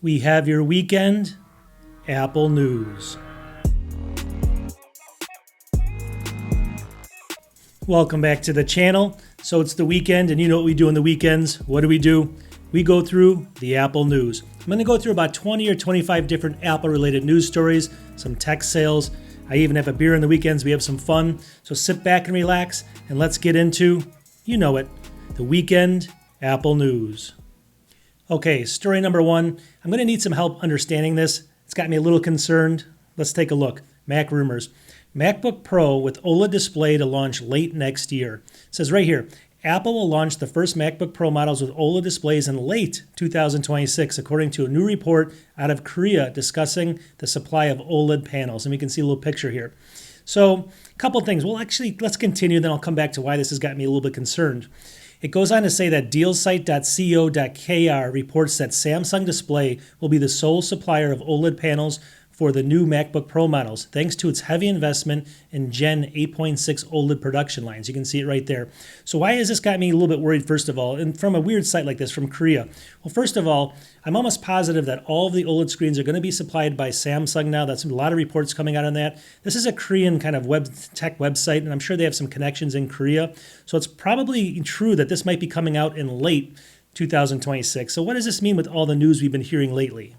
We have your weekend Apple news. Welcome back to the channel. So it's the weekend, and you know what we do on the weekends. What do? We go through the Apple news. I'm going to go through about 20 or 25 different Apple-related news stories, some tech sales. I even have a beer on the weekends. We have some fun. So sit back and relax, and let's get into, you know it, the weekend Apple news. Okay, story number one. I'm going to need some help understanding this. It's got me a little concerned. Let's take a look. Mac rumors. MacBook Pro with OLED display to launch late next year. It says right here, Apple will launch the first MacBook Pro models with OLED displays in late 2026, according to a new report out of Korea discussing the supply of OLED panels. And we can see a little picture here. So a couple things. Well, actually, let's continue, then I'll come back to why this has got me a little bit concerned. It goes on to say that dealsite.co.kr reports that Samsung Display will be the sole supplier of OLED panels for the new MacBook Pro models, thanks to its heavy investment in Gen 8.6 OLED production lines. You can see it right there. So why has this got me a little bit worried, first of all, and from a weird site like this, from Korea? Well, first of all, I'm almost positive that all of the OLED screens are going to be supplied by Samsung now. That's a lot of reports coming out on that. This is a Korean kind of web tech website, and I'm sure they have some connections in Korea. So it's probably true that this might be coming out in late 2026. So what does this mean with all the news we've been hearing lately?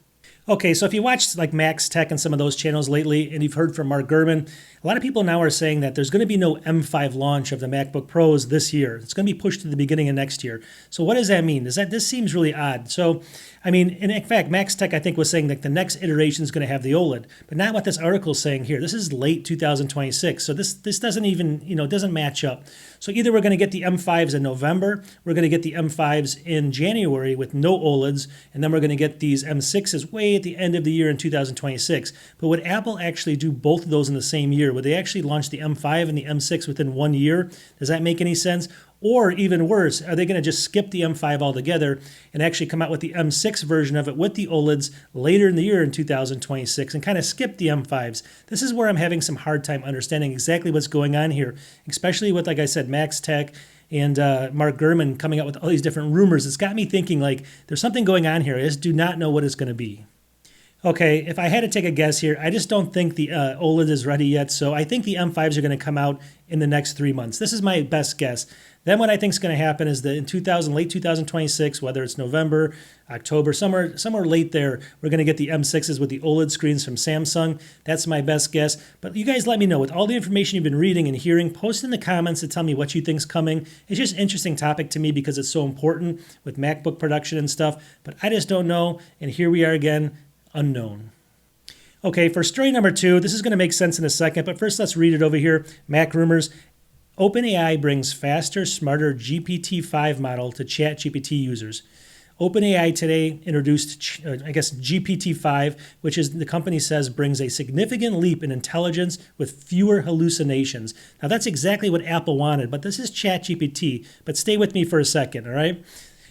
Okay, so if you watched like Max Tech and some of those channels lately, and you've heard from Mark Gurman, a lot of people now are saying that there's going to be no M5 launch of the MacBook Pros this year. It's going to be pushed to the beginning of next year. So what does that mean? This seems really odd. So, I mean, in fact, Max Tech, I think, was saying that the next iteration is going to have the OLED, but not what this article is saying here. This is late 2026. So this doesn't even, doesn't match up. So either we're going to get the M5s in November, we're going to get the M5s in January with no OLEDs, and then we're going to get these M6s way at the end of the year in 2026. But would Apple actually do both of those in the same year? Would they actually launch the M5 and the M6 within 1 year? Does that make any sense? Or even worse, are they going to just skip the M5 altogether and actually come out with the M6 version of it with the OLEDs later in the year in 2026 and kind of skip the M5s? This is where I'm having some hard time understanding exactly what's going on here, especially with, like I said, Max Tech and Mark Gurman coming out with all these different rumors. It's got me thinking like there's something going on here. I just do not know what it's going to be. Okay, if I had to take a guess here, I just don't think the OLED is ready yet. So I think the M5s are going to come out in the next 3 months. This is my best guess. Then what I think is going to happen is that in late 2026, whether it's November, October, somewhere late there, we're going to get the M6s with the OLED screens from Samsung. That's my best guess. But you guys let me know. With all the information you've been reading and hearing, post in the comments to tell me what you think's coming. It's just an interesting topic to me because it's so important with MacBook production and stuff. But I just don't know. And here we are again, unknown. Okay, for story number two, this is going to make sense in a second, but first let's read it over here. Mac rumors. OpenAI brings faster, smarter GPT-5 model to ChatGPT users. OpenAI today introduced, GPT-5, which is the company says brings a significant leap in intelligence with fewer hallucinations. Now that's exactly what Apple wanted, but this is ChatGPT. But stay with me for a second, all right?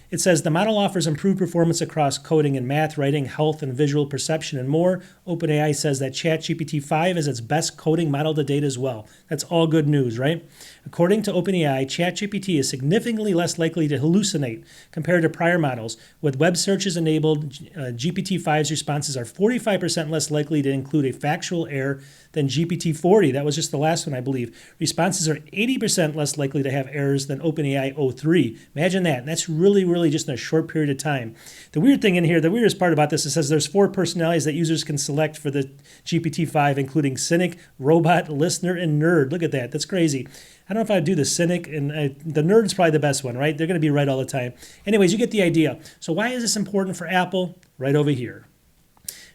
It says the model offers improved performance across coding and math, writing, health, and visual perception, and more. OpenAI says that ChatGPT-5 is its best coding model to date as well. That's all good news, right? According to OpenAI, ChatGPT is significantly less likely to hallucinate compared to prior models. With web searches enabled, GPT-5's responses are 45% less likely to include a factual error than GPT-40. That was just the last one, I believe. Responses are 80% less likely to have errors than OpenAI o3. Imagine that. And that's really just in a short period of time. The weird thing in here, the weirdest part about this, it says there's 4 personalities that users can select for the GPT-5, including cynic, robot, listener, and nerd. Look at that. That's crazy. I don't know if I'd do the cynic, and the nerd's probably the best one, right? They're going to be right all the time. Anyways, you get the idea. So why is this important for Apple? Right over here.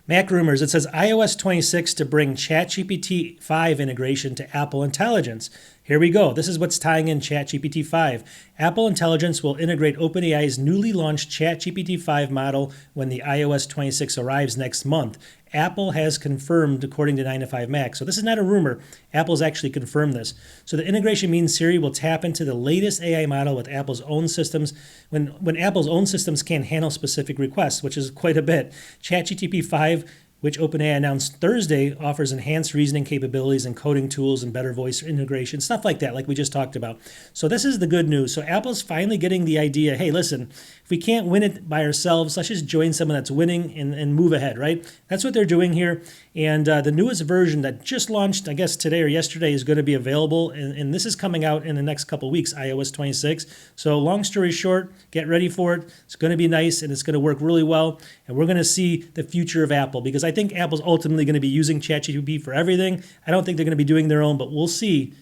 Mac rumors. It says iOS 26 to bring ChatGPT 5 integration to Apple Intelligence. Here we go. This is what's tying in ChatGPT 5. Apple Intelligence will integrate OpenAI's newly launched ChatGPT 5 model when the iOS 26 arrives next month. Apple has confirmed, according to 9to5Mac. So this is not a rumor. Apple's actually confirmed this. So the integration means Siri will tap into the latest AI model with Apple's own systems when Apple's own systems can't handle specific requests, which is quite a bit. ChatGPT 5 which OpenAI announced Thursday, offers enhanced reasoning capabilities and coding tools and better voice integration, stuff like that, like we just talked about. So this is the good news. So Apple's finally getting the idea, hey, listen, if we can't win it by ourselves, let's just join someone that's winning and move ahead, right? That's what they're doing here. And the newest version that just launched, I guess today or yesterday, is going to be available. And this is coming out in the next couple of weeks, iOS 26. So long story short, get ready for it. It's going to be nice and it's going to work really well. And we're going to see the future of Apple, because I think Apple's ultimately going to be using ChatGPT for everything. I don't think they're going to be doing their own, but we'll see.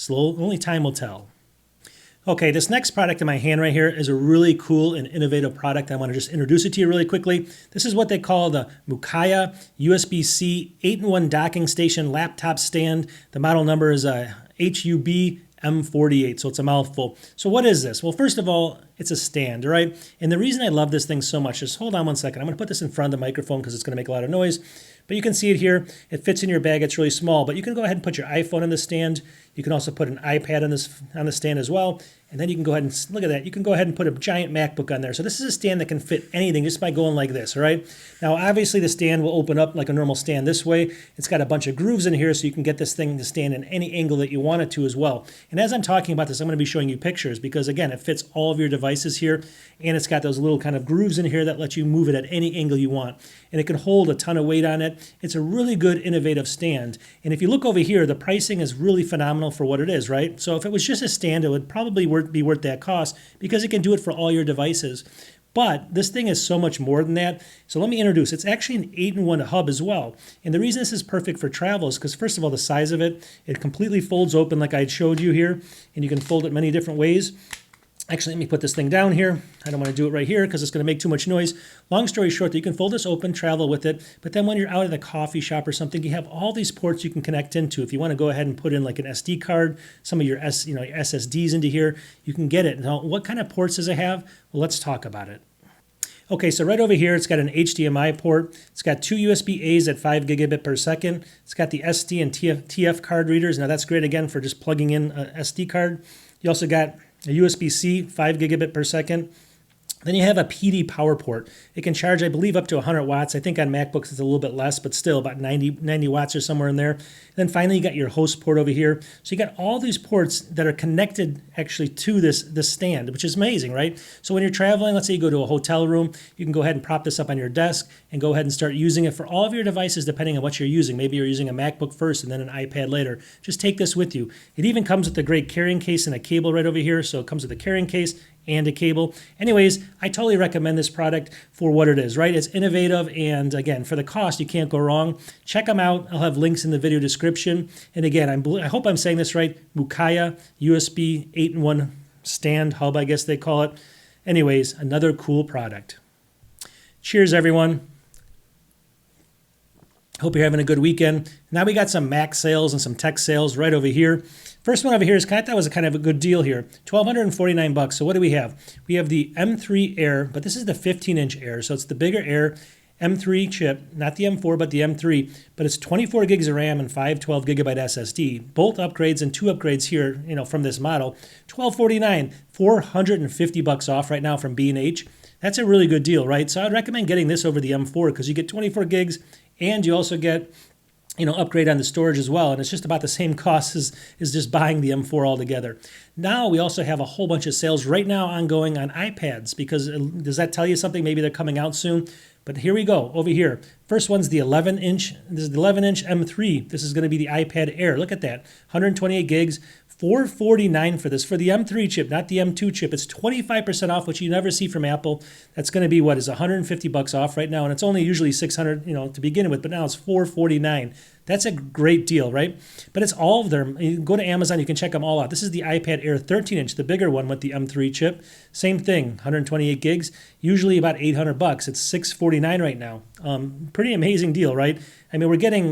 Only time will tell. Okay, this next product in my hand right here is a really cool and innovative product. I want to just introduce it to you really quickly. This is what they call the Mukiya USB-C 8-in-1 docking station laptop stand. The model number is HUB M48, so it's a mouthful. So what is this? Well, first of all, it's a stand, right? And the reason I love this thing so much is, hold on one second. I'm going to put this in front of the microphone because it's going to make a lot of noise. But you can see it here. It fits in your bag. It's really small. But you can go ahead and put your iPhone on the stand. You can also put an iPad on the stand as well. And then you can go ahead and, look at that, you can go ahead and put a giant MacBook on there. So this is a stand that can fit anything just by going like this, all right? Now, obviously, the stand will open up like a normal stand this way. It's got a bunch of grooves in here so you can get this thing to stand in any angle that you want it to as well. And as I'm talking about this, I'm going to be showing you pictures because, again, it fits all of your devices here. And it's got those little kind of grooves in here that let you move it at any angle you want. And it can hold a ton of weight on it. It's a really good, innovative stand. And if you look over here, the pricing is really phenomenal for what it is, right? So if it was just a stand, it would probably be worth that cost because it can do it for all your devices. But this thing is so much more than that. So let me introduce. It's actually an 8-in-1 hub as well. And the reason this is perfect for travel is because, first of all, the size of it, it completely folds open like I showed you here. And you can fold it many different ways. Actually, let me put this thing down here. I don't want to do it right here because it's going to make too much noise. Long story short, you can fold this open, travel with it. But then when you're out at a coffee shop or something, you have all these ports you can connect into. If you want to go ahead and put in like an SD card, some of your SSDs into here, you can get it. Now, what kind of ports does it have? Well, let's talk about it. Okay, so right over here, it's got an HDMI port. It's got two USB-A's at 5 gigabit per second. It's got the SD and TF card readers. Now, that's great, again, for just plugging in a SD card. You also got a USB-C, 5 gigabit per second. Then you have a PD power port. It can charge, I believe, up to 100 watts. I think on MacBooks it's a little bit less, but still about 90 watts or somewhere in there. And then finally, you got your host port over here. So you got all these ports that are connected actually to this stand, which is amazing, right? So when you're traveling, let's say you go to a hotel room, you can go ahead and prop this up on your desk and go ahead and start using it for all of your devices, depending on what you're using. Maybe you're using a MacBook first and then an iPad later. Just take this with you. It even comes with a great carrying case and a cable right over here. So it comes with a carrying case and a cable. Anyways, I totally recommend this product for what it is, right? It's innovative, and again, for the cost, you can't go wrong. Check them out. I'll have links in the video description. And again, I hope I'm saying this right. Mukiya USB 8-in-1 stand hub, I guess they call it. Anyways, another cool product. Cheers, everyone. Hope you're having a good weekend. Now we got some Mac sales and some tech sales right over here. First one over here is that was a kind of a good deal here. $1,249. So what do we have? We have the M3 Air, but this is the 15-inch Air. So it's the bigger Air M3 chip, not the M4, but the M3. But it's 24 gigs of RAM and 512 gigabyte SSD. Both upgrades and two upgrades here, from this model. $1,249, $450 off right now from B&H. That's a really good deal, right? So I'd recommend getting this over the M4 because you get 24 gigs and you also get upgrade on the storage as well. And it's just about the same cost as just buying the M4 altogether. Now we also have a whole bunch of sales right now ongoing on iPads, because does that tell you something? Maybe they're coming out soon. But here we go, over here. First one's the 11-inch. This is the 11-inch M3. This is going to be the iPad Air. Look at that, 128 gigs. $449 for this, for the M3 chip, not the M2 chip. It's 25% off, which you never see from Apple. That's going to be, $150 off right now, and it's only usually $600, to begin with, but now it's $449. That's a great deal, right? But it's all of them. You can go to Amazon, you can check them all out. This is the iPad Air 13-inch, the bigger one with the M3 chip. Same thing, 128 gigs, usually about $800. It's $649 right now. Pretty amazing deal, right? I mean,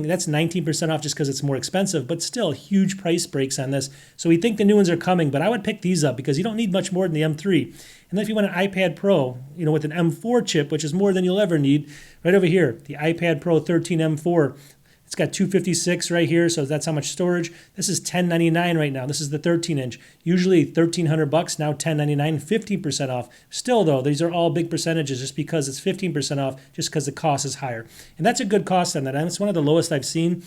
that's 19% off just because it's more expensive, but still huge price breaks on this. So we think the new ones are coming, but I would pick these up because you don't need much more than the M3. And then if you want an iPad Pro, with an M4 chip, which is more than you'll ever need, right over here, the iPad Pro 13 M4. It's got 256 right here, so that's how much storage. This is $10.99 right now. This is the 13-inch. Usually $1,300, now $10.99, 15% off. Still though, these are all big percentages just because it's 15% off, just because the cost is higher. And that's a good cost on that. And it's one of the lowest I've seen.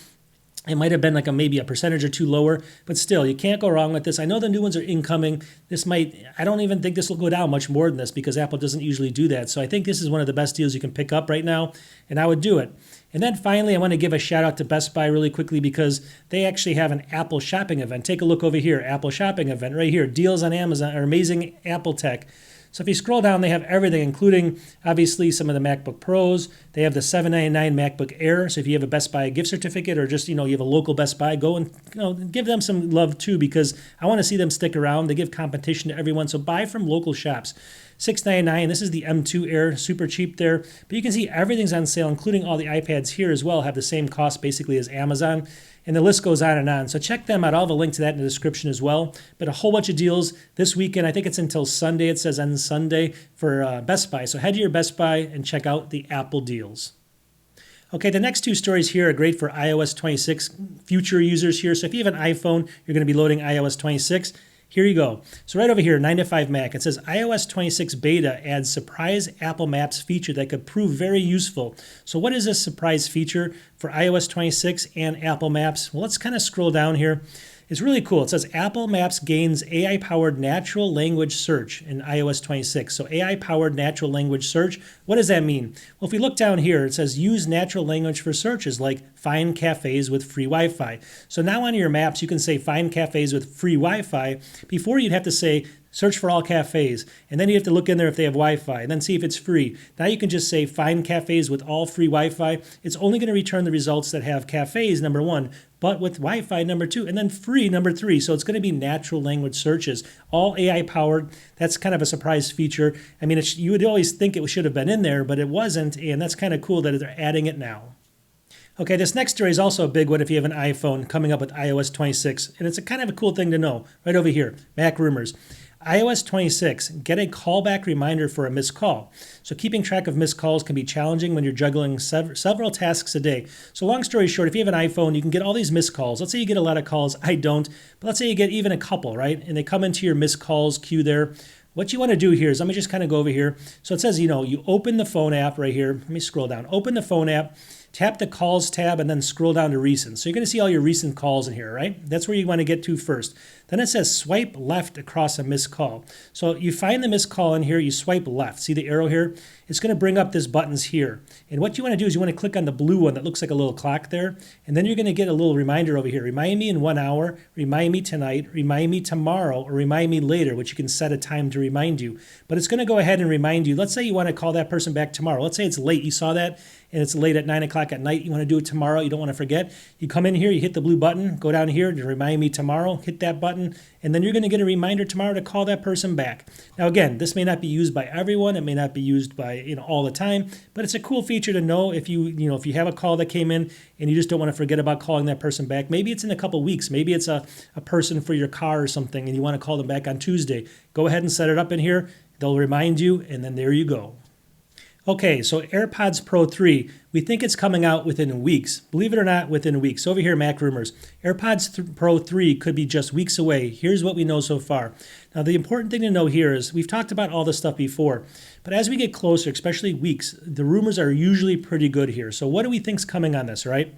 It might have been like maybe a percentage or two lower, but still, you can't go wrong with this. I know the new ones are incoming. I don't even think this will go down much more than this because Apple doesn't usually do that. So I think this is one of the best deals you can pick up right now, and I would do it. And then finally, I want to give a shout out to Best Buy really quickly because they actually have an Apple shopping event. Take a look over here, Apple shopping event right here. Deals on Amazon are amazing Apple tech. So if you scroll down, they have everything, including obviously some of the MacBook Pros. They have the $799 MacBook Air. So if you have a Best Buy gift certificate or just, you have a local Best Buy, go and give them some love too, because I want to see them stick around. They give competition to everyone. So buy from local shops. $699. This is the M2 Air, super cheap there. But you can see everything's on sale, including all the iPads here as well, have the same cost basically as Amazon. And the list goes on and on. So check them out. I'll have a link to that in the description as well. But a whole bunch of deals this weekend. I think it's until Sunday. It says on Sunday for Best Buy. So head to your Best Buy and check out the Apple deals. Okay, the next two stories here are great for iOS 26 future users here. So if you have an iPhone, you're going to be loading iOS 26. Here you go. So right over here, 9 to 5 Mac, it says iOS 26 beta adds surprise Apple Maps feature that could prove very useful. So what is this surprise feature for iOS 26 and Apple Maps? Well, let's kind of scroll down here. It's really cool. It says Apple Maps gains AI-powered natural language search in iOS 26. So AI-powered natural language search, what does that mean? Well, if we look down here, it says use natural language for searches like find cafes with free Wi-Fi. So now on your maps, you can say find cafes with free Wi-Fi. Before you'd have to say search for all cafes, and then you have to look in there if they have Wi-Fi, and then see if it's free. Now you can just say find cafes with all free Wi-Fi. It's only going to return the results that have cafes, number one, but with Wi-Fi, number two, and then free, number three. So it's going to be natural language searches, all AI powered. That's kind of a surprise feature. I mean, you would always think it should have been in there, but it wasn't, and that's kind of cool that they're adding it now. Okay, this next story is also a big one if you have an iPhone coming up with iOS 26, and it's a kind of a cool thing to know. Right over here, Mac rumors. iOS 26, get a callback reminder for a missed call. So keeping track of missed calls can be challenging when you're juggling several tasks a day. So long story short, if you have an iPhone, you can get all these missed calls. Let's say you get a lot of calls. I don't, but let's say you get even a couple, right? And they come into your missed calls queue there. What you want to do here is, let me just kind of go over here. So it says, you open the phone app right here. Let me scroll down. Open the phone app. Tap the calls tab and then scroll down to recent. So you're going to see all your recent calls in here, right? That's where you want to get to first. Then it says swipe left across a missed call. So you find the missed call in here, you swipe left. See the arrow here? It's going to bring up this buttons here. And what you want to do is you want to click on the blue one that looks like a little clock there. And then you're going to get a little reminder over here. Remind me in 1 hour, remind me tonight, remind me tomorrow, or remind me later, which you can set a time to remind you. But it's going to go ahead and remind you. Let's say you want to call that person back tomorrow. Let's say it's late. You saw that and it's late at 9 o'clock at night. You want to do it tomorrow. You don't want to forget. You come in here, you hit the blue button, go down here to remind me tomorrow, hit that button, and then you're going to get a reminder tomorrow to call that person back. Now, again, this may not be used by everyone. It may not be used by all the time, but it's a cool feature to know if you have a call that came in and you just don't want to forget about calling that person back. Maybe it's in a couple weeks. Maybe it's a person for your car or something and you want to call them back on Tuesday. Go ahead and set it up in here. They'll remind you, and then there you go. Okay, so AirPods Pro 3, we think it's coming out within weeks. Believe it or not, within weeks. Over here, Mac rumors. AirPods Pro 3 could be just weeks away. Here's what we know so far. Now, the important thing to know here is we've talked about all this stuff before, but as we get closer, especially weeks, the rumors are usually pretty good here. So what do we think's coming on this, right?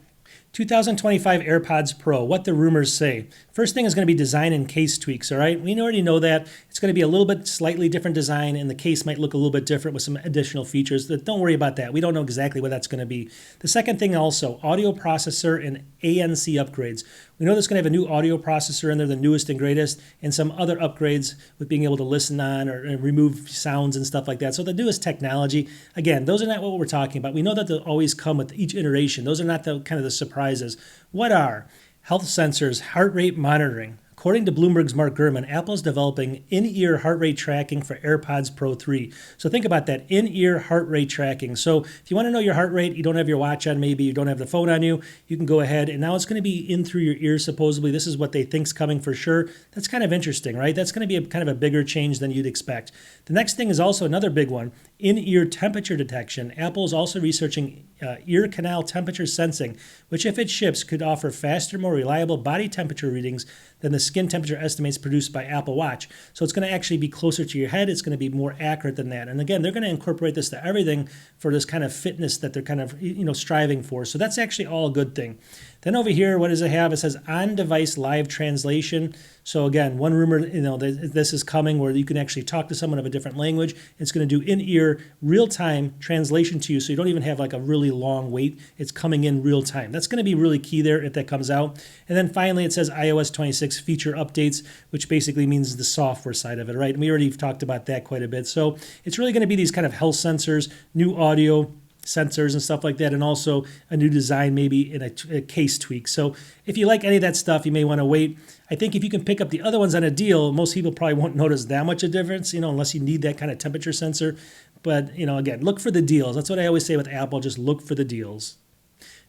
2025 AirPods Pro, what the rumors say. First thing is going to be design and case tweaks, all right? We already know that. It's going to be a little bit slightly different design, and the case might look a little bit different with some additional features. Don't worry about that. We don't know exactly what that's going to be. The second thing also, audio processor and ANC upgrades. We know there's going to have a new audio processor in there, the newest and greatest, and some other upgrades with being able to listen on or remove sounds and stuff like that. So the newest technology, again, those are not what we're talking about. We know that they'll always come with each iteration. Those are not the kind of the surprises. What are health sensors, heart rate monitoring? According to Bloomberg's Mark Gurman, Apple's developing in-ear heart rate tracking for AirPods Pro 3. So think about that, in-ear heart rate tracking. So if you want to know your heart rate, you don't have your watch on, maybe you don't have the phone on you, you can go ahead, and now it's going to be in through your ears supposedly. This is what they think's coming for sure. That's kind of interesting, right? That's going to be kind of a bigger change than you'd expect. The next thing is also another big one, in-ear temperature detection. Apple is also researching ear canal temperature sensing, which if it ships could offer faster, more reliable body temperature readings than the skin temperature estimates produced by Apple Watch. So it's going to actually be closer to your head. It's going to be more accurate than that. And again, they're going to incorporate this to everything for this kind of fitness that they're kind of striving for. So that's actually all a good thing. Then over here, what does it have? It says on-device live translation. So again, one rumor, this is coming where you can actually talk to someone of a different language. It's going to do in-ear real-time translation to you, so you don't even have like a really long wait. It's coming in real time. That's going to be really key there if that comes out. And then finally, it says iOS 26 feature updates, which basically means the software side of it, right? And we already talked about that quite a bit. So it's really going to be these kind of health sensors, new audio sensors and stuff like that, and also a new design maybe in a case tweak. So if you like any of that stuff, you may want to wait. I think if you can pick up the other ones on a deal, most people probably won't notice that much of a difference, unless you need that kind of temperature sensor. But, again, look for the deals. That's what I always say with Apple, just look for the deals.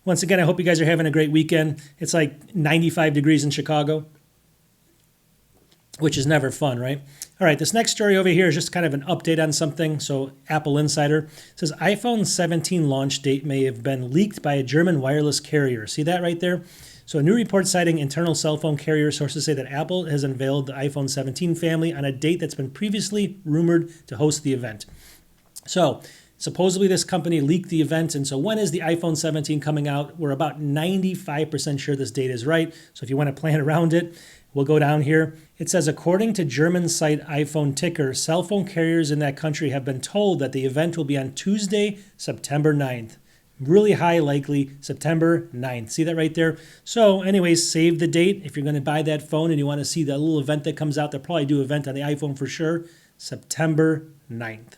Once again, I hope you guys are having a great weekend. It's like 95 degrees in Chicago, which is never fun, right? All right, this next story over here is just kind of an update on something. So Apple Insider says iPhone 17 launch date may have been leaked by a German wireless carrier. See that right there? So a new report citing internal cell phone carrier sources say that Apple has unveiled the iPhone 17 family on a date that's been previously rumored to host the event. So supposedly this company leaked the event, and so when is the iPhone 17 coming out? We're about 95% sure this date is right. So if you want to plan around it, we'll go down here. It says, according to German site iPhone Ticker, cell phone carriers in that country have been told that the event will be on Tuesday, September 9th. Really high likely, September 9th. See that right there? So anyways, save the date. If you're going to buy that phone and you want to see the little event that comes out, they'll probably do an event on the iPhone for sure, September 9th.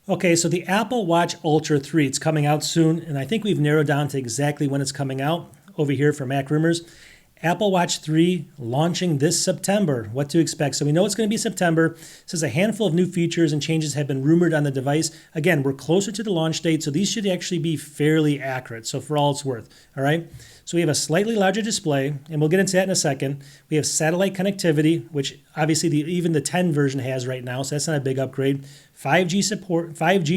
Okay, so the Apple Watch Ultra 3, it's coming out soon, and I think we've narrowed down to exactly when it's coming out over here for Mac Rumors. Apple Watch 3 launching this September. What to expect? So we know it's going to be September. It says a handful of new features and changes have been rumored on the device. Again, we're closer to the launch date, so these should actually be fairly accurate. So for all it's worth, all right? So we have a slightly larger display, and we'll get into that in a second. We have satellite connectivity, which obviously even the 10 version has right now, so that's not a big upgrade. 5G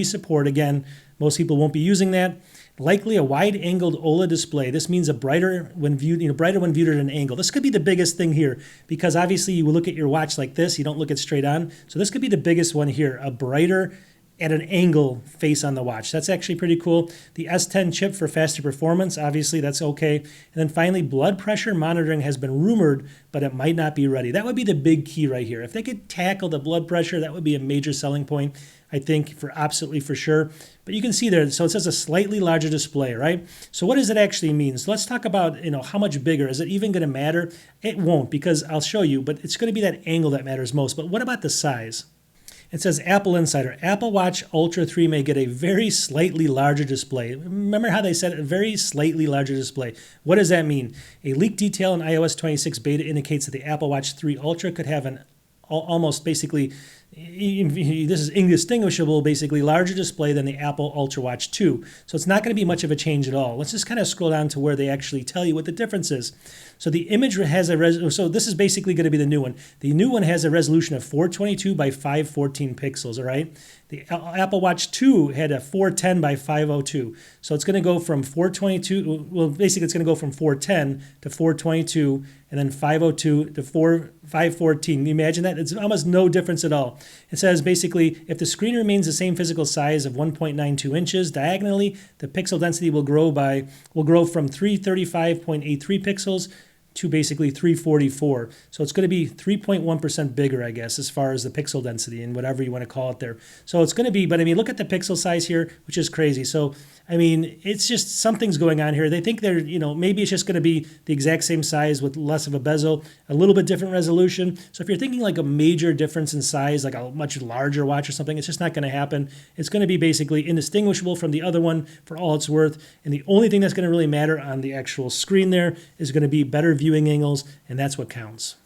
support, again, most people won't be using that. Likely a wide-angled OLED display. This means a brighter when viewed at an angle. This could be the biggest thing here because obviously you will look at your watch like this. You don't look it straight on. So this could be the biggest one here, a brighter at an angle face on the watch. That's actually pretty cool. The S10 chip for faster performance, obviously that's okay. And then finally, blood pressure monitoring has been rumored, but it might not be ready. That would be the big key right here. If they could tackle the blood pressure, that would be a major selling point, I think, absolutely for sure. But you can see there, so it says a slightly larger display, right? So what does it actually mean? So let's talk about, how much bigger. Is it even going to matter? It won't, because I'll show you, but it's going to be that angle that matters most. But what about the size? It says Apple Insider, Apple Watch Ultra 3 may get a very slightly larger display. Remember how they said a very slightly larger display. What does that mean? A leaked detail in iOS 26 beta indicates that the Apple Watch 3 Ultra could have an almost basically, this is indistinguishable, basically larger display than the Apple Ultra Watch 2. So it's not going to be much of a change at all. Let's just kind of scroll down to where they actually tell you what the difference is. So the image has so this is basically going to be the new one. The new one has a resolution of 422 by 514 pixels, all right? The Apple Watch 2 had a 410 by 502. So it's going to go from 422, well, basically it's going to go from 410 to 422 and then 502 to 514. Can you imagine that? It's almost no difference at all. It says basically, if the screen remains the same physical size of 1.92 inches diagonally, the pixel density will grow from 335.83 pixels to basically 344. So it's going to be 3.1% bigger, I guess, as far as the pixel density and whatever you want to call it there. So it's going to be, but I mean, look at the pixel size here, which is crazy. So, I mean, it's just something's going on here. They think they're, maybe it's just going to be the exact same size with less of a bezel, a little bit different resolution. So if you're thinking like a major difference in size, like a much larger watch or something, it's just not going to happen. It's going to be basically indistinguishable from the other one for all it's worth. And the only thing that's going to really matter on the actual screen there is going to be better viewing angles, and that's what counts.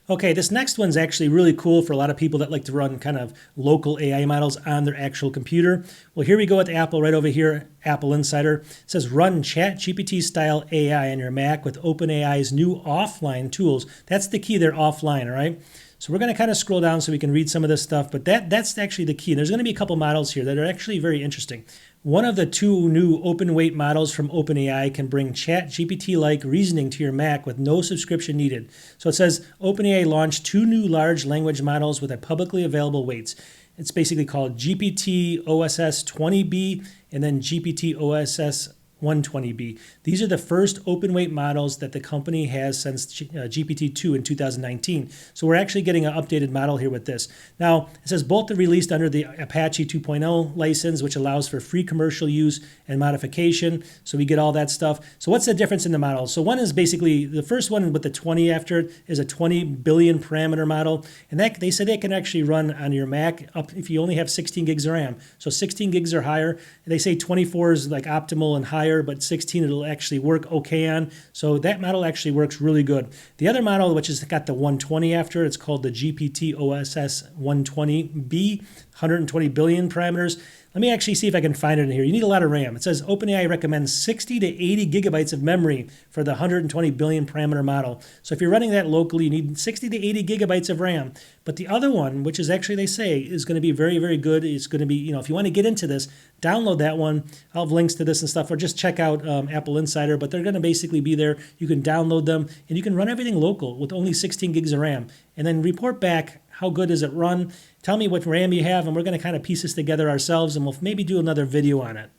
Okay, this next one's actually really cool for a lot of people that like to run kind of local AI models on their actual computer. Well, here we go with Apple right over here, Apple Insider. It says run ChatGPT style AI on your Mac with OpenAI's new offline tools. That's the key, they're offline, all right? So we're going to kind of scroll down so we can read some of this stuff, but that's actually the key. There's going to be a couple models here that are actually very interesting. One of the two new open weight models from OpenAI can bring ChatGPT-like reasoning to your Mac with no subscription needed. So it says OpenAI launched two new large language models with a publicly available weights. It's basically called GPT OSS 20B and then GPT OSS 120B. These are the first open weight models that the company has since GPT-2 in 2019. So we're actually getting an updated model here with this. Now, it says both are released under the Apache 2.0 license, which allows for free commercial use and modification. So we get all that stuff. So what's the difference in the models? So one is basically, the first one with the 20 after it is a 20 billion parameter model. And that they said they can actually run on your Mac up if you only have 16 gigs of RAM. So 16 gigs or higher. They say 24 is like optimal and higher, but 16 it'll actually work okay on. So that model actually works really good. The other model, which has got the 120 after, it's called the GPT OSS 120B, 120 billion parameters. Let me actually see if I can find it in here. You need a lot of RAM. It says OpenAI recommends 60 to 80 gigabytes of memory for the 120 billion parameter model. So if you're running that locally, you need 60 to 80 gigabytes of RAM. But the other one, which is actually, they say, is going to be very, very good. It's going to be, if you want to get into this, download that one. I'll have links to this and stuff, or just check out Apple Insider. But they're going to basically be there. You can download them, and you can run everything local with only 16 gigs of RAM. And then report back how good does it run. Tell me what RAM you have, and we're going to kind of piece this together ourselves, and we'll maybe do another video on it.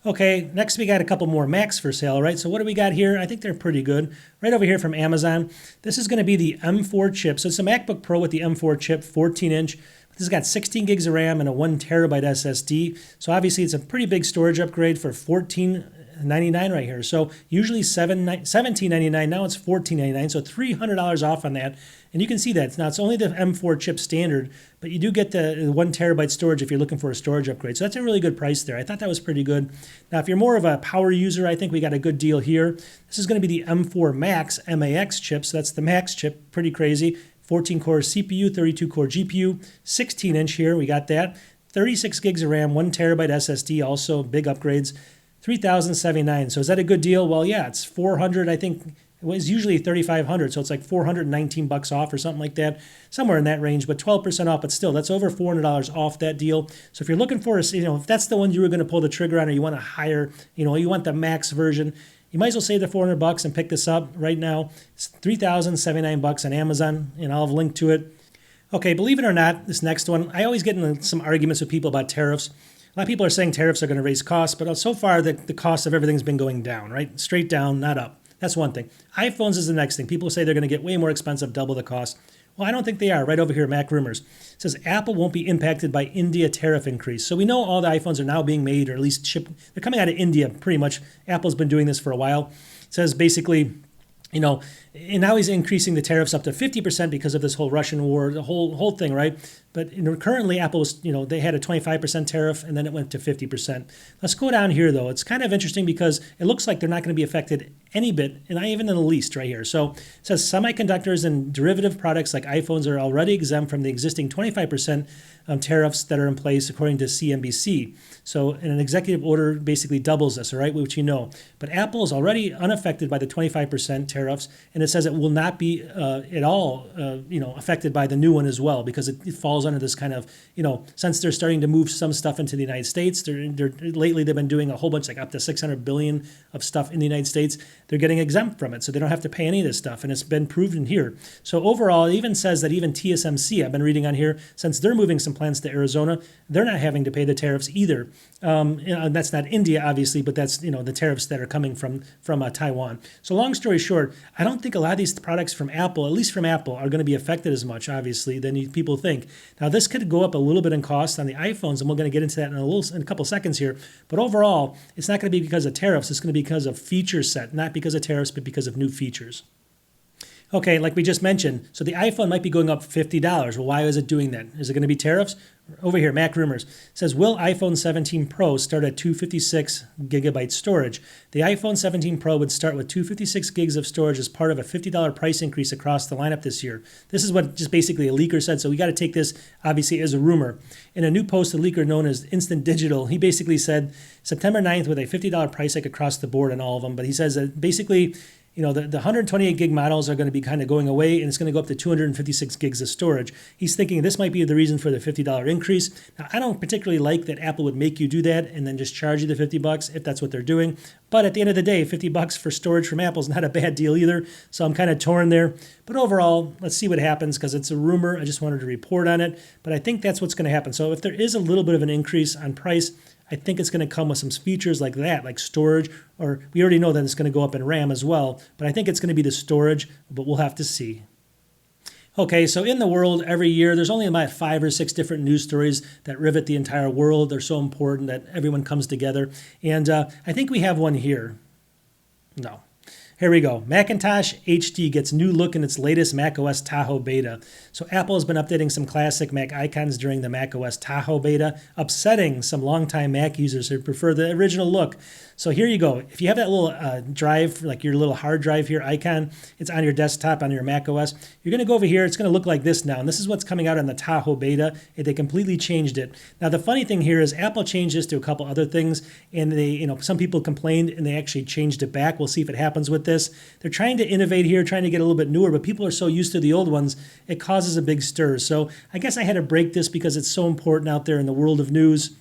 Okay, next we got a couple more Macs for sale, right? So what do we got here? I think they're pretty good. Right over here from Amazon. This is going to be the M4 chip. So it's a MacBook Pro with the M4 chip, 14-inch. This has got 16 gigs of RAM and a 1 terabyte SSD. So obviously it's a pretty big storage upgrade for $14.99 right here. So usually $17.99, now it's $14.99, so $300 off on that. And you can see that. Now, it's only the M4 chip standard, but you do get the 1 terabyte storage if you're looking for a storage upgrade. So that's a really good price there. I thought that was pretty good. Now, if you're more of a power user, I think we got a good deal here. This is going to be the M4 Max MAX chip. So that's the Max chip, pretty crazy. 14-core CPU, 32-core GPU, 16-inch here. We got that. 36 gigs of RAM, 1 terabyte SSD, also big upgrades. $3,079. So is that a good deal? Well, yeah, it's $400. I think it was usually $3,500, so it's like $419 off or something like that, somewhere in that range. But 12% off, but still, that's over $400 off that deal. So if you're looking for if that's the one you were going to pull the trigger on, or you want a higher, you want the Max version, you might as well save the $400 and pick this up right now. It's $3,079 on Amazon, and I'll have a link to it. Okay, believe it or not, this next one, I always get in some arguments with people about tariffs. A lot of people are saying tariffs are going to raise costs, but so far the cost of everything's been going down, right? Straight down, not up. That's one thing. iPhones is the next thing. People say they're going to get way more expensive, double the cost. Well, I don't think they are. Right over here, Mac Rumors. It says Apple won't be impacted by India tariff increase. So we know all the iPhones are now being made, or at least shipped. They're coming out of India pretty much. Apple's been doing this for a while. It says basically, and now he's increasing the tariffs up to 50% because of this whole Russian war, the whole thing, right? But currently Apple was, they had a 25% tariff, and then it went to 50%. Let's go down here, though. It's kind of interesting because it looks like they're not going to be affected any bit, and not even in the least right here. So it says semiconductors and derivative products like iPhones are already exempt from the existing 25% tariffs that are in place, according to CNBC. So an executive order basically doubles this, all right, which you know. But Apple is already unaffected by the 25% tariffs, and it says it will not be at all, affected by the new one as well, because it falls under this kind of, since they're starting to move some stuff into the United States, lately they've been doing a whole bunch, like up to 600 billion of stuff in the United States. They're getting exempt from it, so they don't have to pay any of this stuff, and it's been proven here. So overall, it even says that even TSMC, I've been reading on here, since they're moving some plants to Arizona, they're not having to pay the tariffs either. That's not India, obviously, but that's the tariffs that are coming from Taiwan. So long story short, I don't think a lot of these products from Apple, at least from Apple, are going to be affected as much, obviously, than people think. Now, this could go up a little bit in cost on the iPhones, and we're going to get into that in a couple seconds here. But overall, it's not going to be because of tariffs. It's going to be because of feature set, not because of tariffs, but because of new features. Okay, like we just mentioned, so the iPhone might be going up $50. Well, why is it doing that? Is it going to be tariffs? Over here, Mac Rumors says, will iPhone 17 Pro start at 256 gigabyte storage? The iPhone 17 Pro would start with 256 gigs of storage as part of a $50 price increase across the lineup this year. This is what just basically a leaker said, so we got to take this obviously as a rumor. In a new post, a leaker known as Instant Digital, he basically said September 9th with a $50 price hike across the board on all of them, but he says that basically the 128 gig models are going to be kind of going away, and it's going to go up to 256 gigs of storage. He's thinking this might be the reason for the $50 increase. Now, I don't particularly like that Apple would make you do that and then just charge you the $50 if that's what they're doing. But at the end of the day, $50 for storage from Apple is not a bad deal either. So I'm kind of torn there. But overall, let's see what happens because it's a rumor. I just wanted to report on it. But I think that's what's going to happen. So if there is a little bit of an increase on price, I think it's going to come with some features like that, like storage, or we already know that it's going to go up in RAM as well, but I think it's going to be the storage, but we'll have to see. Okay, so in the world, every year, there's only about 5 or 6 different news stories that rivet the entire world. They're so important that everyone comes together, and I think we have one here. No. Here we go. Macintosh HD gets new look in its latest macOS Tahoe beta. So Apple has been updating some classic Mac icons during the macOS Tahoe beta, upsetting some longtime Mac users who prefer the original look. So here you go. If you have that little drive, like your little hard drive here icon, it's on your desktop on your macOS. You're going to go over here. It's going to look like this now. And this is what's coming out on the Tahoe beta. They completely changed it. Now, the funny thing here is Apple changed this to a couple other things. And some people complained and they actually changed it back. We'll see if it happens with this. They're trying to innovate here, trying to get a little bit newer, but people are so used to the old ones, it causes a big stir. So I guess I had to break this because it's so important out there in the world of news.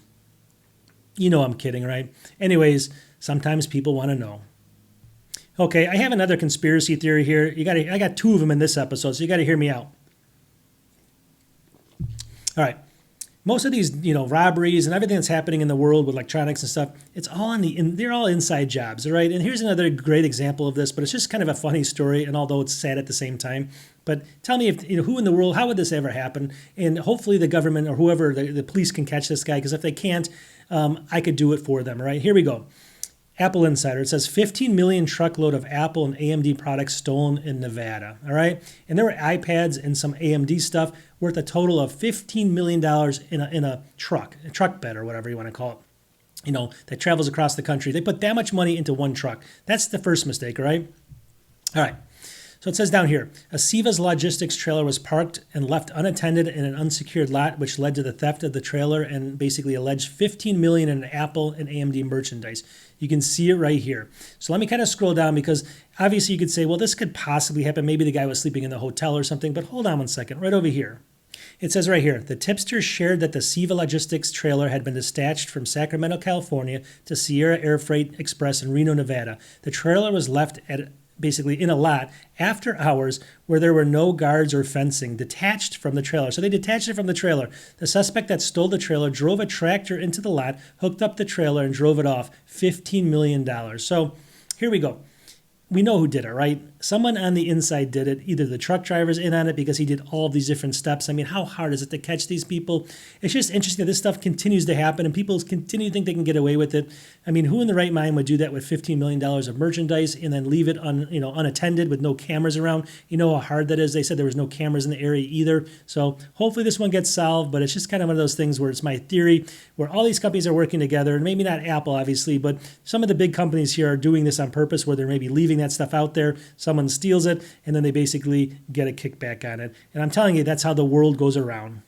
You know I'm kidding, right? Anyways, sometimes people want to know. Okay, I have another conspiracy theory here. I got 2 of them in this episode, so you got to hear me out. All right. Most of these, robberies and everything that's happening in the world with electronics and stuff, it's all they're all inside jobs, all right? And here's another great example of this, but it's just kind of a funny story, and although it's sad at the same time. But tell me, if who in the world, how would this ever happen? And hopefully the government or whoever, the police can catch this guy, because if they can't, I could do it for them, all right? Here we go. Apple Insider. It says 15 million truckload of Apple and AMD products stolen in Nevada. All right. And there were iPads and some AMD stuff worth a total of $15 million in a truck bed or whatever you want to call it, that travels across the country. They put that much money into one truck. That's the first mistake. All right. All right. So it says down here, a Siva's logistics trailer was parked and left unattended in an unsecured lot, which led to the theft of the trailer and basically alleged $15 million in Apple and AMD merchandise. You can see it right here. So let me kind of scroll down because obviously you could say, well, this could possibly happen. Maybe the guy was sleeping in the hotel or something, but hold on one second, right over here. It says right here, the tipster shared that the Siva Logistics trailer had been dispatched from Sacramento, California to Sierra Air Freight Express in Reno, Nevada. The trailer was left basically in a lot after hours where there were no guards or fencing detached from the trailer. So they detached it from the trailer. The suspect that stole the trailer drove a tractor into the lot, hooked up the trailer, and drove it off. $15 million. So here we go. We know who did it, right? Someone on the inside did it. Either the truck driver's in on it because he did all of these different steps. I mean, how hard is it to catch these people? It's just interesting that this stuff continues to happen and people continue to think they can get away with it. I mean, who in the right mind would do that with $15 million of merchandise and then leave it unattended with no cameras around? You know how hard that is. They said there was no cameras in the area either. So hopefully this one gets solved, but it's just kind of one of those things where it's my theory where all these companies are working together, and maybe not Apple, obviously, but some of the big companies here are doing this on purpose where they're maybe leaving that stuff out there, someone steals it, and then they basically get a kickback on it. And I'm telling you, that's how the world goes around.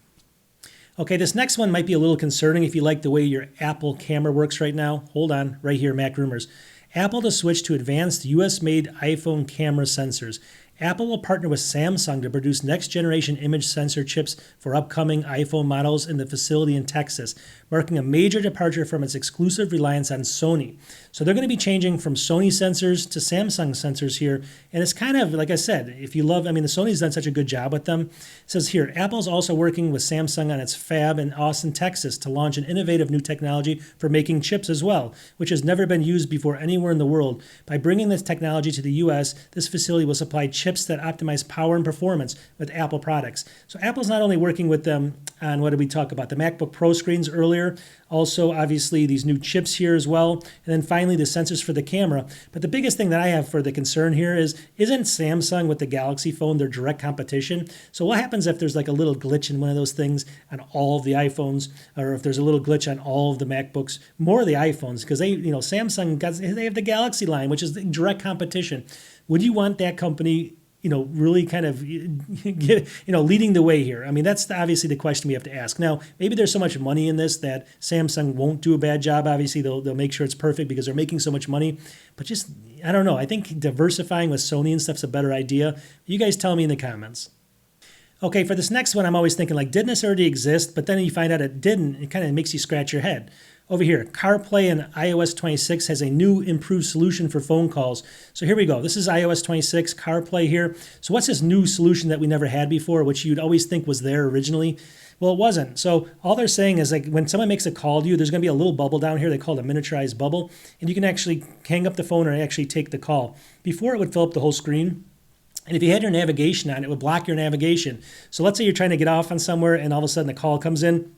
Okay, this next one might be a little concerning if you like the way your Apple camera works right now. Hold on, right here, Mac Rumors. Apple to switch to advanced US-made iPhone camera sensors. Apple will partner with Samsung to produce next-generation image sensor chips for upcoming iPhone models in the facility in Texas, marking a major departure from its exclusive reliance on Sony. So they're going to be changing from Sony sensors to Samsung sensors here. And it's kind of, like I said, if you love, the Sony's done such a good job with them. It says here, Apple's also working with Samsung on its fab in Austin, Texas to launch an innovative new technology for making chips as well, which has never been used before anywhere in the world. By bringing this technology to the U.S., this facility will supply chips that optimize power and performance with Apple products. So Apple's not only working with them on, what did we talk about, the MacBook Pro screens earlier, also obviously these new chips here as well, and then finally the sensors for the camera. But the biggest thing that I have for the concern here is, isn't Samsung with the Galaxy phone their direct competition? So what happens if there's like a little glitch in one of those things on all of the iPhones, or if there's a little glitch on all of the MacBooks, more of the iPhones, because Samsung they have the Galaxy line, which is the direct competition. Would you want that company really kind of leading the way here? I mean, that's obviously the question we have to ask. Now, maybe there's so much money in this that Samsung won't do a bad job. Obviously, they'll make sure it's perfect because they're making so much money. But just, I don't know. I think diversifying with Sony and stuff's a better idea. You guys tell me in the comments. Okay, for this next one, I'm always thinking, like, didn't this already exist? But then you find out it didn't. It kind of makes you scratch your head. Over here, CarPlay in iOS 26 has a new improved solution for phone calls. So here we go. This is iOS 26, CarPlay here. So what's this new solution that we never had before, which you'd always think was there originally? Well, it wasn't. So all they're saying is, like, when someone makes a call to you, there's going to be a little bubble down here. They call it a miniaturized bubble. And you can actually hang up the phone or actually take the call. Before, it would fill up the whole screen. And if you had your navigation on, it would block your navigation. So let's say you're trying to get off on somewhere and all of a sudden the call comes in.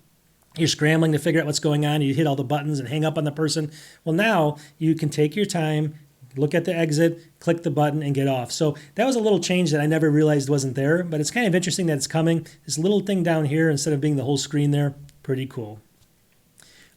You're scrambling to figure out what's going on. You hit all the buttons and hang up on the person. Well, now you can take your time, look at the exit, click the button, and get off. So that was a little change that I never realized wasn't there, but it's kind of interesting that it's coming. This little thing down here, instead of being the whole screen there, pretty cool.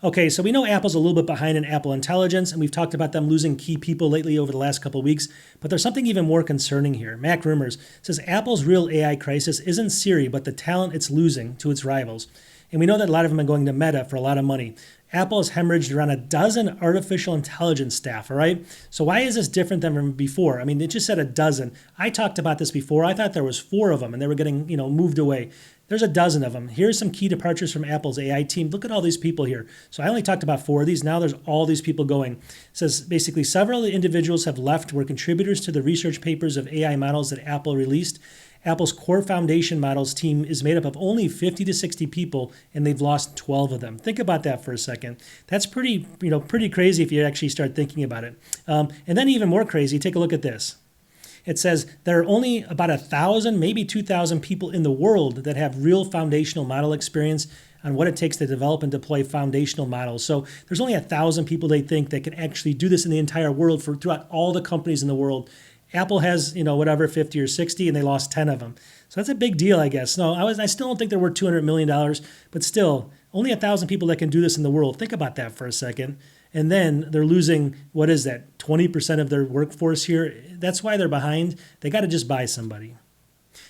Okay, so we know Apple's a little bit behind in Apple Intelligence, and we've talked about them losing key people lately over the last couple of weeks, but there's something even more concerning here. Mac Rumors says Apple's real AI crisis isn't Siri, but the talent it's losing to its rivals. And we know that a lot of them are going to Meta for a lot of money. Apple has hemorrhaged around a dozen artificial intelligence staff, all right? So why is this different than before? I mean, it just said a dozen. I talked about this before. I thought there was 4 of them, and they were getting, moved away. There's a dozen of them. Here's some key departures from Apple's AI team. Look at all these people here. So I only talked about 4 of these. Now there's all these people going. It says basically several individuals have left, were contributors to the research papers of AI models that Apple released. Apple's core foundation models team is made up of only 50 to 60 people, and they've lost 12 of them. Think about that for a second. That's pretty crazy if you actually start thinking about it. And then even more crazy, take a look at this. It says there are only about 1,000, maybe 2,000 people in the world that have real foundational model experience on what it takes to develop and deploy foundational models. So there's only 1,000 people they think that can actually do this in the entire world throughout all the companies in the world. Apple has, 50 or 60, and they lost 10 of them. So that's a big deal, I guess. No, I still don't think they're worth $200 million, but still, only 1,000 people that can do this in the world. Think about that for a second. And then they're losing, 20% of their workforce here. That's why they're behind. They got to just buy somebody.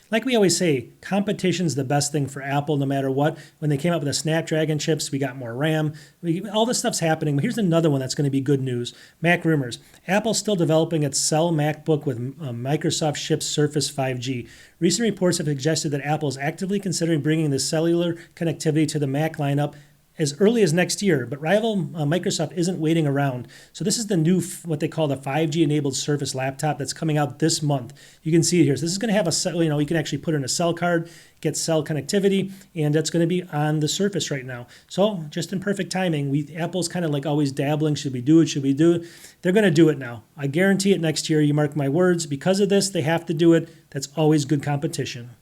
Like we always say, competition's the best thing for Apple no matter what. When they came up with the Snapdragon chips, we got more RAM. All this stuff's happening. But here's another one that's going to be good news. Mac Rumors. Apple's still developing its Cellular MacBook with Microsoft ships Surface 5G. Recent reports have suggested that Apple is actively considering bringing the cellular connectivity to the Mac lineup as early as next year, but rival Microsoft isn't waiting around. So this is the new, what they call the 5G-enabled Surface laptop that's coming out this month. You can see it here. So this is going to have a, you can actually put in a cell card, get cell connectivity, and that's going to be on the Surface right now. So just in perfect timing, Apple's kind of like always dabbling. Should we do it? Should we do it? They're going to do it now. I guarantee it next year. You mark my words. Because of this, they have to do it. That's always good competition.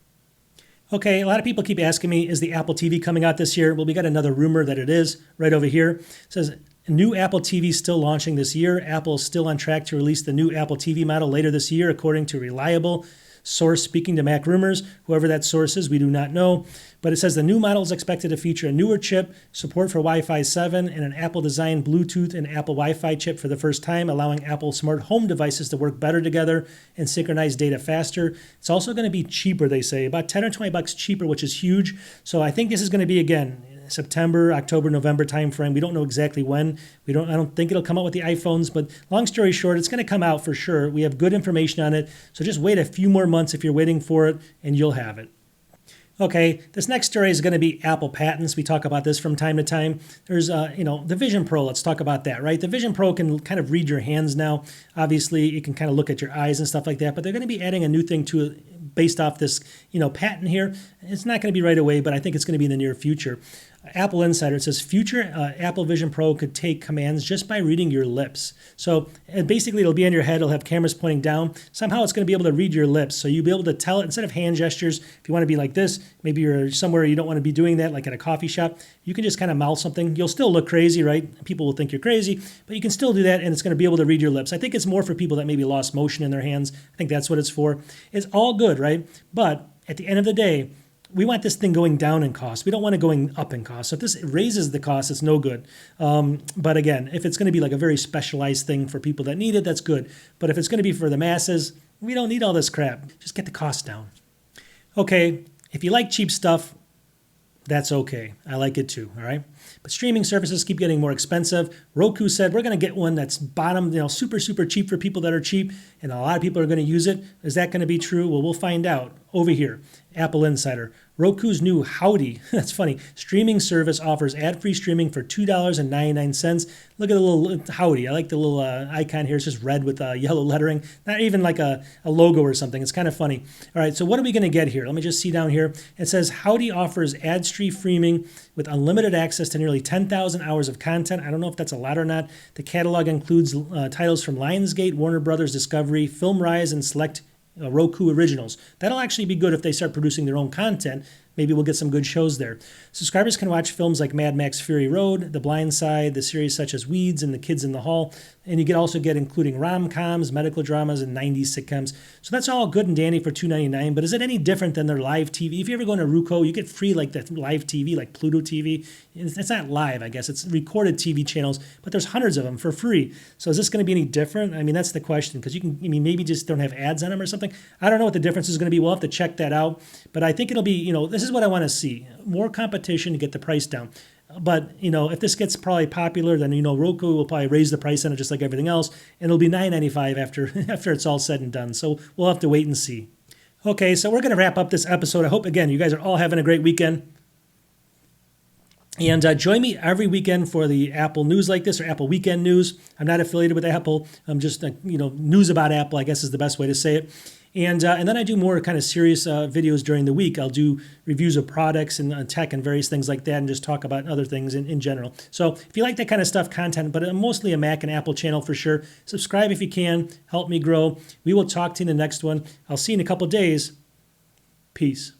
Okay, a lot of people keep asking me, is the Apple TV coming out this year? Well, we got another rumor that it is right over here. It says, a new Apple TV still launching this year. Apple is still on track to release the new Apple TV model later this year, according to reliable source speaking to Mac Rumors. Whoever that source is, we do not know. But it says the new model is expected to feature a newer chip, support for Wi-Fi 7, and an Apple-designed Bluetooth and Apple Wi-Fi chip for the first time, allowing Apple smart home devices to work better together and synchronize data faster. It's also going to be cheaper, they say, about 10 or 20 bucks cheaper, which is huge. So I think this is going to be, again, September, October, November timeframe. We don't know exactly when. I don't think it'll come out with the iPhones, but long story short, it's going to come out for sure. We have good information on it. So just wait a few more months if you're waiting for it, and you'll have it. Okay, this next story is going to be Apple patents. We talk about this from time to time. There's, the Vision Pro. Let's talk about that, right? The Vision Pro can kind of read your hands now. Obviously, it can kind of look at your eyes and stuff like that, but they're going to be adding a new thing to it based off this, patent here. It's not going to be right away, but I think it's going to be in the near future. Apple Insider, it says future Apple Vision Pro could take commands just by reading your lips. So basically it'll be on your head, it'll have cameras pointing down. Somehow it's going to be able to read your lips. So you'll be able to tell it, instead of hand gestures, if you want to be like this, maybe you're somewhere you don't want to be doing that, like at a coffee shop, you can just kind of mouth something. You'll still look crazy, right? People will think you're crazy, but you can still do that, and it's going to be able to read your lips. I think it's more for people that maybe lost motion in their hands. I think that's what it's for. It's all good, right? But at the end of the day, we want this thing going down in cost. We don't want it going up in cost. So if this raises the cost, it's no good. But again, if it's going to be like a very specialized thing for people that need it, that's good. But if it's going to be for the masses, We don't need all this crap. Just get the cost down. Okay, if you like cheap stuff, that's okay. I like it too, all right? But streaming services keep getting more expensive. Roku said we're going to get one that's bottom, super, super cheap for people that are cheap, and a lot of people are going to use it. Is that going to be true? Well, we'll find out over here. Apple Insider. Roku's new Howdy, that's funny, streaming service offers ad-free streaming for $2.99. Look at the little Howdy. I like the little icon here. It's just red with yellow lettering. Not even like a logo or something. It's kind of funny. All right, so what are we going to get here? Let me just see down here. It says Howdy offers ad-free streaming with unlimited access to nearly 10,000 hours of content. I don't know if that's a lot or not. The catalog includes titles from Lionsgate, Warner Brothers Discovery, FilmRise, and select Roku originals. That'll actually be good if they start producing their own content. Maybe we'll get some good shows there. Subscribers can watch films like Mad Max Fury Road, The Blind Side, the series such as Weeds and The Kids in the Hall. And you can also get including rom-coms, medical dramas, and 90s sitcoms. So that's all good and dandy for $2.99. But is it any different than their live TV? If you ever go to Roku, you get free like the live TV, like Pluto TV. It's not live, I guess. It's recorded TV channels, but there's hundreds of them for free. So is this going to be any different? I mean, that's the question, because you can, maybe just don't have ads on them or something. I don't know what the difference is going to be. We'll have to check that out. But I think it'll be, this is what I want to see. More competition to get the price down. But, if this gets probably popular, then, Roku will probably raise the price on it just like everything else. And it'll be $9.95 after it's all said and done. So we'll have to wait and see. Okay, so we're going to wrap up this episode. I hope, again, you guys are all having a great weekend. And join me every weekend for the Apple news like this, or Apple Weekend News. I'm not affiliated with Apple. I'm just, news about Apple, I guess is the best way to say it. And then I do more kind of serious videos during the week. I'll do reviews of products and tech and various things like that, and just talk about other things in general. So if you like that kind of stuff, content, but I'm mostly a Mac and Apple channel for sure, subscribe if you can. Help me grow. We will talk to you in the next one. I'll see you in a couple days. Peace.